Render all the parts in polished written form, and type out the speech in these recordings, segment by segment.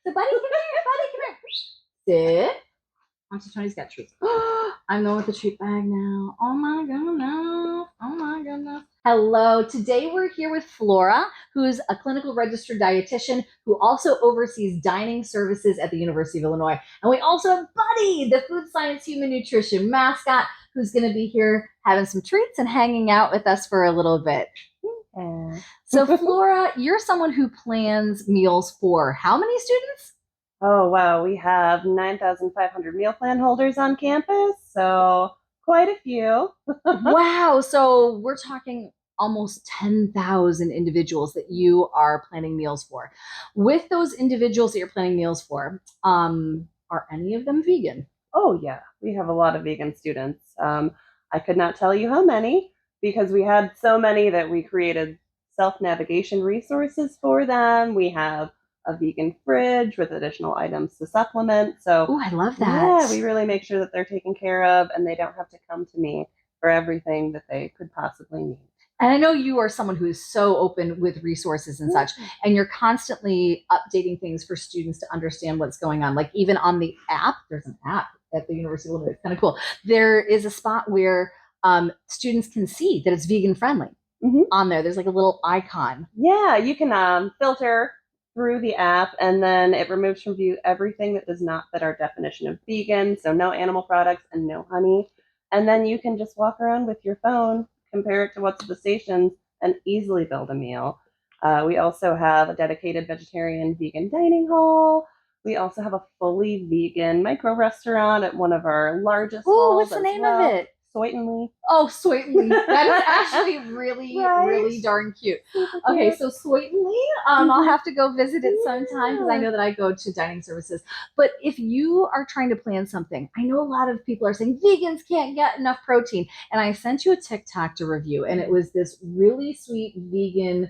So, buddy, come here. Buddy, come here. Sit. Auntie Tony's got treats. I'm going with the treat bag now. Oh my goodness. Oh my goodness. Hello. Today we're here with Flora, who's a clinical registered dietitian who also oversees dining services at the University of Illinois. And we also have Buddy, the food science human nutrition mascot, who's going to be here having some treats and hanging out with us for a little bit. So, Flora, you're someone who plans meals for how many students? Oh, wow. We have 9,500 meal plan holders on campus, so quite a few. Wow. So we're talking almost 10,000 individuals that you are planning meals for. With those individuals that you're planning meals for, are any of them vegan? Oh, yeah. We have a lot of vegan students. I could not tell you how many because we had so many that we created self-navigation resources for them. We have a vegan fridge with additional items to supplement. So, Oh, I love that. yeah, we really make sure that they're taken care of and they don't have to come to me for everything that they could possibly need. And I know you are someone who is so open with resources and such, and you're constantly updating things for students to understand what's going on. Like even on the app, there's an app at the University of Illinois. It's kind of cool. There is a spot where students can see that it's vegan friendly on there. There's like a little icon. Yeah, you can filter through the app and then it removes from view everything that does not fit our definition of vegan. So no animal products and no honey. And then you can just walk around with your phone, compare it to what's at the stations, and easily build a meal. We also have a dedicated vegetarian vegan dining hall. We also have a fully vegan micro restaurant at one of our largest Ooh, halls. what's the name of it? Soitenly. Oh, Soitenly. That is actually really, Right? really darn cute. Super Okay, cute. so Soitenly, I'll have to go visit it sometime because I know that I go to dining services. But if you are trying to plan something, I know a lot of people are saying vegans can't get enough protein. And I sent you a TikTok to review, and it was this really sweet vegan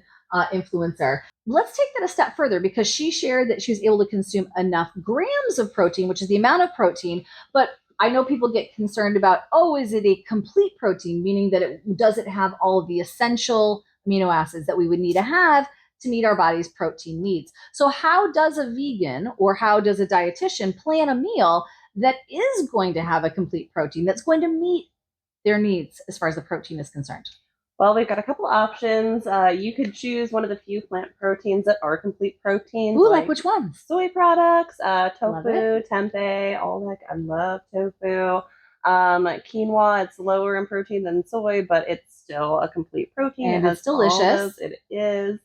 influencer. Let's take that a step further because she shared that she was able to consume enough grams of protein, which is the amount of protein, but I know people get concerned about, oh, is it a complete protein, meaning that it doesn't have all of the essential amino acids that we would need to have to meet our body's protein needs. So how does a vegan or how does a dietitian plan a meal that is going to have a complete protein, that's going to meet their needs as far as the protein is concerned? Well, we've got a couple options. You could choose one of the few plant proteins that are complete proteins. Ooh, like which ones? Soy products, tofu, tempeh, all that. I love tofu. Quinoa, it's lower in protein than soy, but it's still a complete protein. And it's delicious. It is.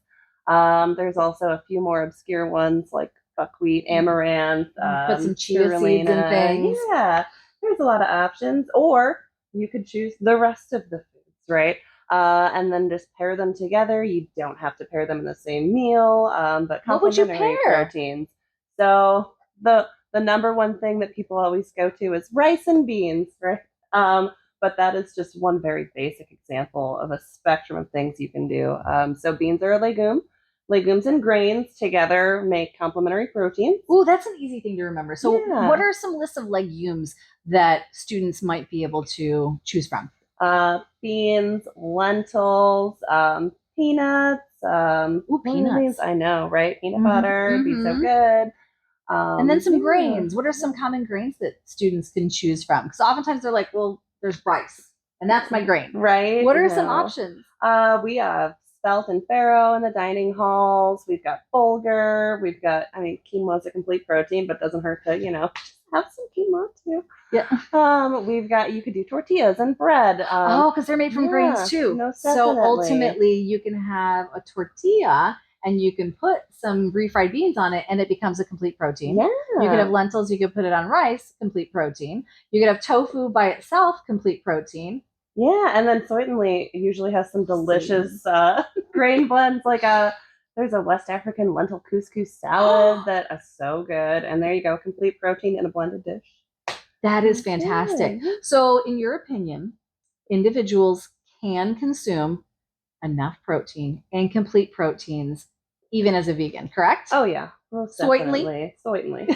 There's also a few more obscure ones like buckwheat, amaranth, put some chia seeds and things. Yeah, there's a lot of options. Or you could choose the rest of the foods, right? And then just pair them together. You don't have to pair them in the same meal, but what would you complementary pair? proteins. So the number one thing that people always go to is rice and beans, right? But that is just one very basic example of a spectrum of things you can do. So beans are a legume. Legumes and grains together make complementary proteins. Ooh, that's an easy thing to remember. So what are some lists of legumes that students might be able to choose from? Beans, lentils, peanuts. Ooh, peanuts. Beans, I know, right? Peanut butter, be so good. And then some grains. What are some common grains that students can choose from? Because oftentimes they're like, well, there's rice, and that's my grain. Right. What are some options? We have spelt and farro in the dining halls. We've got bulgur. We've got, quinoa is a complete protein, but doesn't hurt to, have some quinoa too. Yeah. We've got, you could do tortillas and bread. Because they're made from grains too. Most so definitely. ultimately, you can have a tortilla and you can put some refried beans on it and it becomes a complete protein. Yeah. You could have lentils, you could put it on rice, complete protein. You could have tofu by itself, complete protein. Yeah, and then Soitenly usually has some delicious grain blends. There's a West African lentil couscous salad that is so good. And there you go, complete protein in a blended dish. That is fantastic. Yeah. So in your opinion, individuals can consume enough protein and complete proteins even as a vegan, correct? Oh, yeah. Most Soitenly? Soitenly.